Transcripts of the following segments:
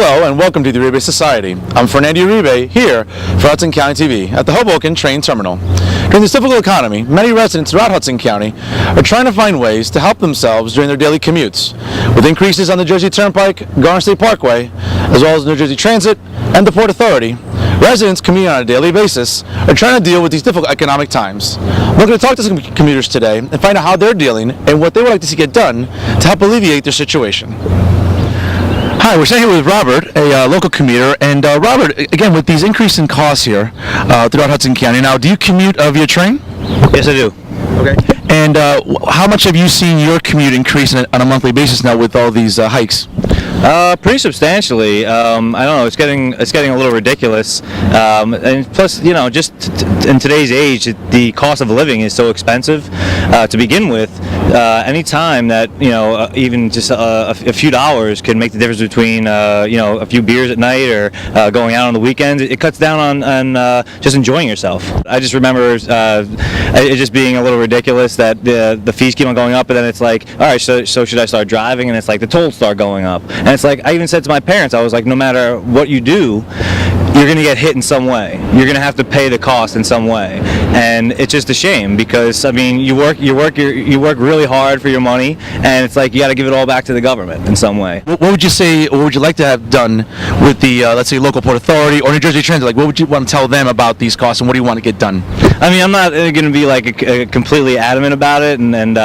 Hello and welcome to the Uribe Society. I'm Fernando Uribe here for Hudson County TV at the Hoboken train terminal. During this difficult economy, many residents throughout Hudson County are trying to find ways to help themselves during their daily commutes. With increases on the Jersey Turnpike, Garden State Parkway, as well as New Jersey Transit and the Port Authority, residents commuting on a daily basis are trying to deal with these difficult economic times. We're going to talk to some commuters today and find out how they're dealing and what they would like to see get done to help alleviate their situation. Hi, we're sitting here with Robert, a local commuter, and Robert, again, with these increase in costs here throughout Hudson County, now, do you commute via train? Yes, I do. Okay. And how much have you seen your commute increase on a monthly basis now with all these hikes? Pretty substantially. I don't know. It's getting a little ridiculous. And plus, you know, just in today's age, the cost of living is so expensive to begin with. Any time that even just a few dollars can make the difference between a few beers at night or going out on the weekends, it cuts down on just enjoying yourself. I just remember it just being a little ridiculous that the fees keep on going up, and then it's like, all right, so should I start driving? And it's like the tolls start going up. And it's like, I even said to my parents, I was like, no matter what you do, you're going to get hit in some way. You're going to have to pay the cost in some way. And it's just a shame because, I mean, you work really hard for your money, and it's like you got to give it all back to the government in some way. What would you say, or would you like to have done with the, let's say, local Port Authority or New Jersey Transit? Like, what would you want to tell them about these costs, and what do you want to get done? I mean, I'm not going to be like completely adamant about it and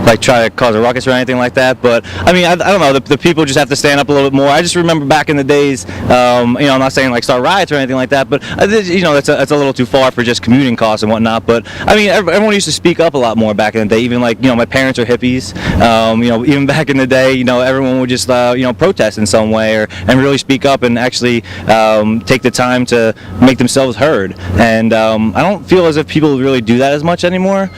like try to cause a ruckus or anything like that. But I mean, I don't know. The people just have to stand up a little bit more. I just remember back in the days, I'm not saying like start riots or anything like that, but that's a little too far for just commuting costs and whatnot. But I mean, everyone used to speak up a lot more back in the day. Even like my parents are hippies. Even back in the day, everyone would just protest in some way and really speak up and actually take the time to make themselves heard. And I don't feel as if people really do that as much anymore.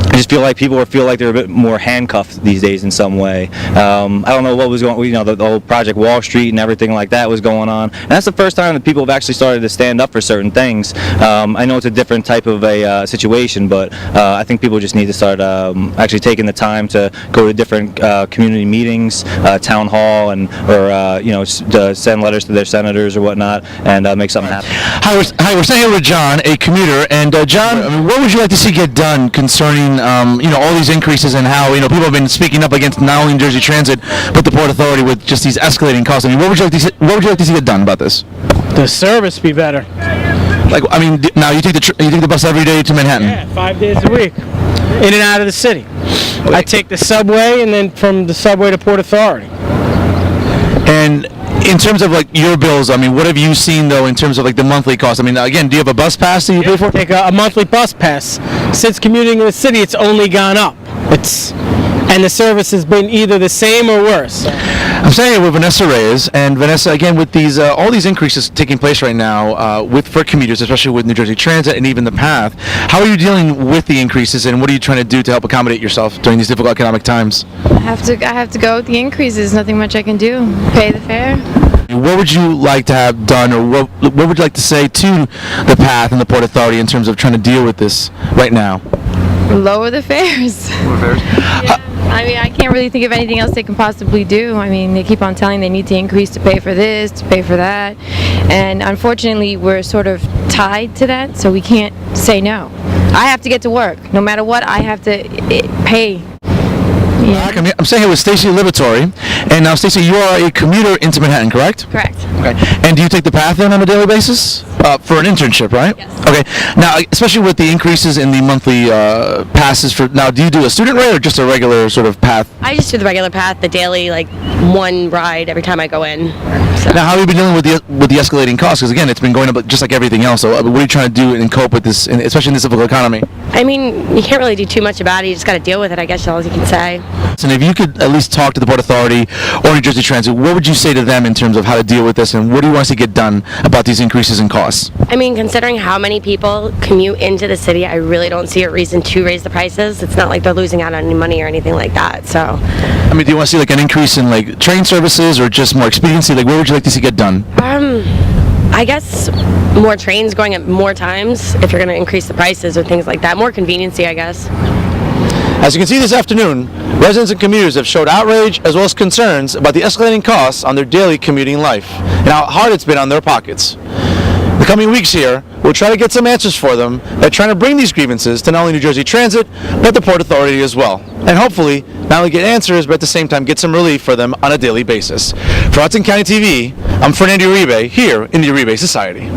I just feel like people feel like they're a bit more handcuffed these days in some way. I don't know what was going on, the whole Project Wall Street and everything like that was going on. And that's the first time that people have actually started to stand up for certain things. I know it's a different type of a situation, but I think people just need to start actually taking the time to go to different community meetings, town hall, or send letters to their senators or whatnot, and make something happen. Hi, we're sitting here with John, a commuter, and John, I mean, what would you like to see get done concerning all these increases and how people have been speaking up against not only New Jersey Transit but the Port Authority with just these escalating costs? I mean, what would you like to see get done about this? The service be better. Like, I mean, now you take the bus every day to Manhattan. Yeah, 5 days a week, in and out of the city. I take the subway, and then from the subway to Port Authority. And in terms of like your bills, I mean, what have you seen though in terms of like the monthly cost? I mean, again, do you have a bus pass that you pay for? Take a monthly bus pass. Since commuting in the city, it's only gone up. And the service has been either the same or worse. I'm saying it with Vanessa Reyes, and Vanessa, again, with these all these increases taking place right now for commuters, especially with New Jersey Transit and even the Path, how are you dealing with the increases, and what are you trying to do to help accommodate yourself during these difficult economic times? I have to go with the increases. Nothing much I can do. Pay the fare. What would you like to have done, or what would you like to say to the Path and the Port Authority in terms of trying to deal with this right now? Lower the fares. Lower fares? Yeah. I mean, I can't really think of anything else they can possibly do. I mean, they keep on telling they need to increase to pay for this, to pay for that. And unfortunately, we're sort of tied to that, so we can't say no. I have to get to work. No matter what, I have to pay. Yeah. I'm staying here with Stacey Liberatory, and now Stacey, you are a commuter into Manhattan, correct? Correct. Okay. And do you take the Path then on a daily basis for an internship, right? Yes. Okay. Now, especially with the increases in the monthly passes for now, do you do a student rate or just a regular sort of Path? I just do the regular Path, the daily, like one ride every time I go in. So. Now, how have you been dealing with the escalating costs? Because again, it's been going up just like everything else. So, what are you trying to do and cope with this, especially in this difficult economy? I mean, you can't really do too much about it. You just got to deal with it, I guess, all you can say. And if you could at least talk to the Port Authority or New Jersey Transit, what would you say to them in terms of how to deal with this, and what do you want us to get done about these increases in costs? I mean, considering how many people commute into the city, I really don't see a reason to raise the prices. It's not like they're losing out on any money or anything like that. So, I mean, do you want to see like an increase in like train services or just more expediency? Like, what would you like to see get done? I guess more trains going at more times if you're going to increase the prices or things like that. More conveniency, I guess. As you can see this afternoon, residents and commuters have showed outrage as well as concerns about the escalating costs on their daily commuting life and how hard it's been on their pockets. The coming weeks here, we'll try to get some answers for them by trying to bring these grievances to not only New Jersey Transit, but the Port Authority as well. And hopefully, not only get answers, but at the same time get some relief for them on a daily basis. For Hudson County TV, I'm Fernando Uribe, here in the Uribe Society.